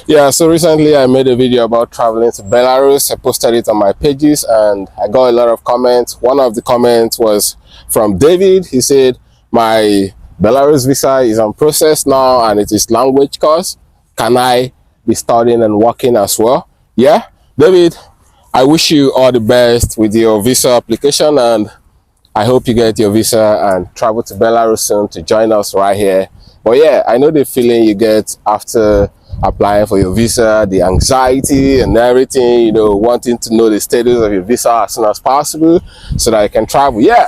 Yeah, so recently I made a video about traveling to Belarus. I posted it on my pages and I got a lot of comments. One of the comments was from David. He said, my Belarus visa is on process now and it is language course. Can I be studying and working as well? Yeah, David, I wish you all the best with your visa application and I hope you get your visa and travel to Belarus soon to join us right here. But yeah, I know the feeling you get after applying for your visa, the anxiety and everything, wanting to know the status of your visa as soon as possible so that I can travel. Yeah,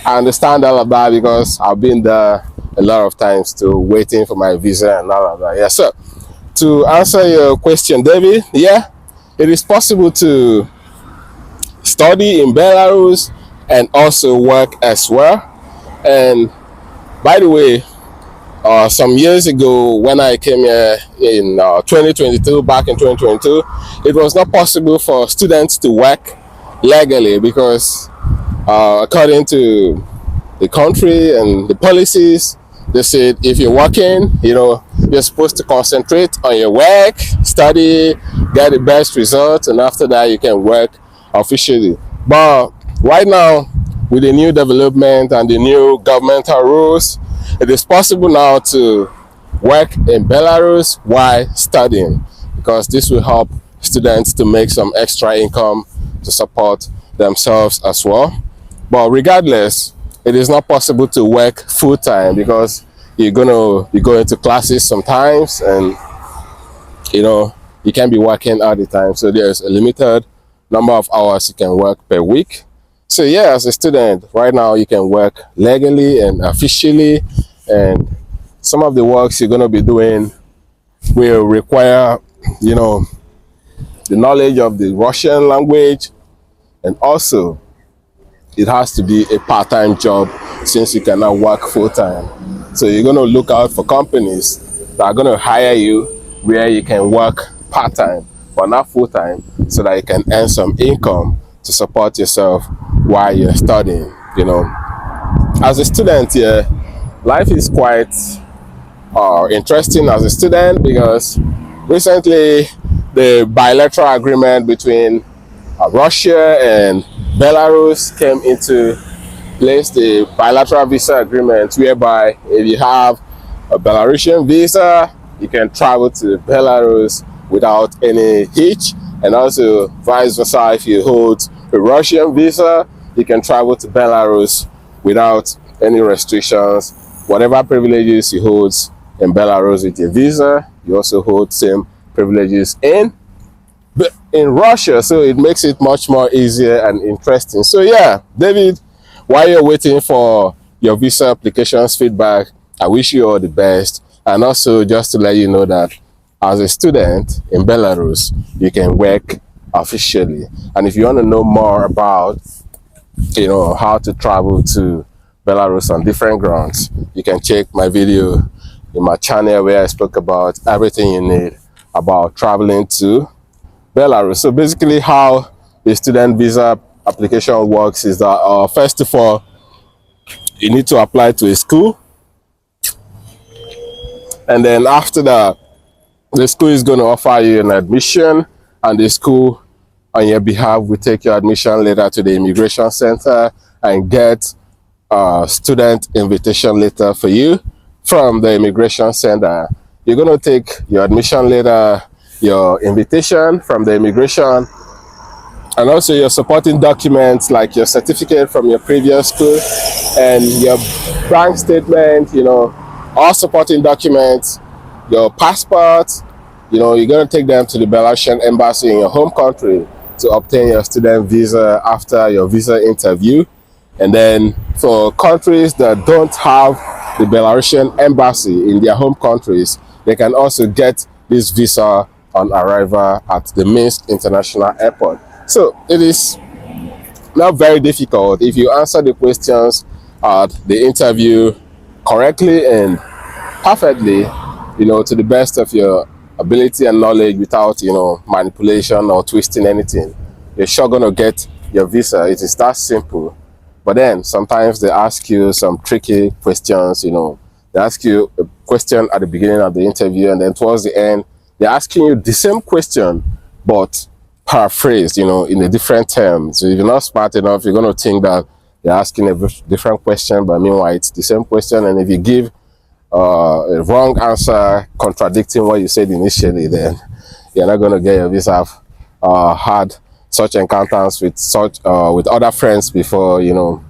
I understand all of that because I've been there a lot of times to waiting for my visa and all of that. Yeah, so to answer your question, David, yeah, it is possible to study in Belarus and also work as well. And by the way, some years ago when I came here in 2022, back in 2022, it was not possible for students to work legally because according to the country and the policies, they said if you're working, you're supposed to concentrate on your work, study, get the best results, and after that you can work officially. But right now, with the new development and the new governmental rules, it is possible now to work in Belarus while studying because this will help students to make some extra income to support themselves as well. But regardless, it is not possible to work full time because you're gonna be going to classes sometimes and you can't be working all the time. So there's a limited number of hours you can work per week. So yeah, as a student, right now you can work legally and officially, and some of the works you're gonna be doing will require, the knowledge of the Russian language, and also it has to be a part-time job since you cannot work full-time. So you're gonna look out for companies that are gonna hire you where you can work part-time but not full-time so that you can earn some income to support yourself while you're studying. As a student here, life is quite interesting as a student because recently the bilateral agreement between Russia and Belarus came into place, the bilateral visa agreement whereby if you have a Belarusian visa, you can travel to Belarus without any hitch, and also vice versa, if you hold a Russian visa, you can travel to Belarus without any restrictions. Whatever privileges you hold in Belarus with your visa, you also hold same privileges in Russia, so it makes it much more easier and interesting. So yeah, David, while you're waiting for your visa applications feedback, I wish you all the best. And also just to let you know that as a student in Belarus, you can work officially. And if you want to know more about how to travel to Belarus on different grounds, you can check my video in my channel where I spoke about everything you need about traveling to Belarus. So basically how the student visa application works is that first of all, you need to apply to a school, and then after that, the school is going to offer you an admission, and the school on your behalf will take your admission letter to the immigration center and get a student invitation letter for you from the immigration center. You're going to take your admission letter, your invitation from the immigration, and also your supporting documents like your certificate from your previous school and your bank statement, all supporting documents, your passport. You're going to take them to the Belarusian embassy in your home country to obtain your student visa after your visa interview. And then for countries that don't have the Belarusian embassy in their home countries, they can also get this visa on arrival at the Minsk International Airport. So it is not very difficult if you answer the questions at the interview correctly and perfectly, to the best of your ability and knowledge without, manipulation or twisting anything. You're sure gonna get your visa. It is that simple. But then sometimes they ask you some tricky questions, They ask you a question at the beginning of the interview, and then towards the end, they're asking you the same question, but paraphrased, you know, in a different term. So if you're not smart enough, you're going to think that they're asking a different question, but meanwhile, it's the same question. And if you give a wrong answer contradicting what you said initially, then you're not going to get your visa. I've had such encounters with with other friends before, you know.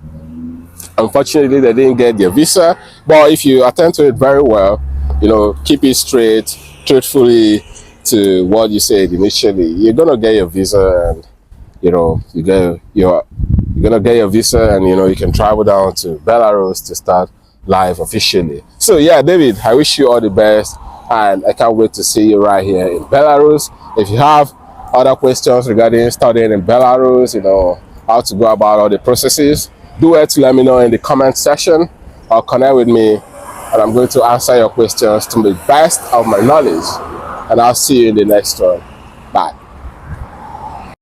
Unfortunately, they didn't get their visa, but if you attend to it very well, you know, keep it straight, truthfully to what you said initially, you're gonna get your visa, and you know, you're gonna get your visa, and you know, you can travel down to Belarus to start life officially. So yeah, David, I wish you all the best, and I can't wait to see you right here in Belarus. If you have other questions regarding studying in Belarus, you know, how to go about all the processes, do it to let me know in the comment section or connect with me, and I'm going to answer your questions to the best of my knowledge. And I'll see you in the next one. Bye.